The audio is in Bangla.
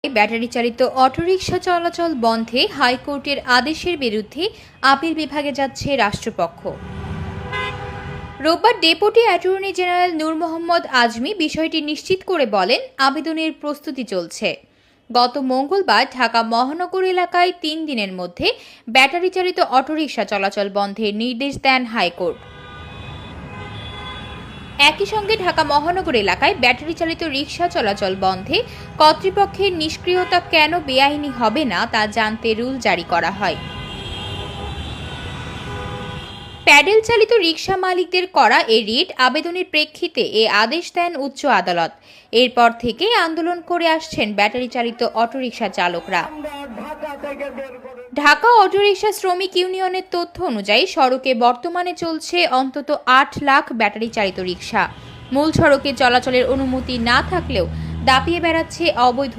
ব্যাটারি চালিত অটোরিকশা চলাচল বন্ধে হাইকোর্টের আদেশের বিরুদ্ধে আপিল বিভাগে যাচ্ছে রাষ্ট্রপক্ষ। রোববার ডেপুটি অ্যাটর্নি জেনারেল নূর মোহাম্মদ আজমি বিষয়টি নিশ্চিত করে বলেন, আবেদনের প্রস্তুতি চলছে। গত মঙ্গলবার ঢাকা মহানগর এলাকায় ৩ দিনের মধ্যে ব্যাটারি চালিত অটোরিকশা চলাচল বন্ধের নির্দেশ দেন হাইকোর্ট। একই সঙ্গে ঢাকা মহানগর এলাকায় ব্যাটারি চালিত রিকশা চলাচল বন্ধে কর্তৃপক্ষের নিষ্ক্রিয়তা কেন বেআইনি হবে না তা জানতে রুল জারি করা হয়। প্যাডেল চালিত রিকশা মালিকদের করা এই রিট আবেদনের প্রেক্ষিতে এ আদেশ দেন উচ্চ আদালত। এরপর থেকে আন্দোলন করে আসছেন ব্যাটারি চালিত অটোরিকশা চালকরা। ঢাকা অটোরিকশা শ্রমিক ইউনিয়নের তথ্য অনুযায়ী সড়কে বর্তমানে চলছে অন্তত ৮ লাখ ব্যাটারি চালিত রিকশা। মূল সড়কে চলাচলের অনুমতি না থাকলেও দাপিয়ে বেড়াচ্ছে অবৈধ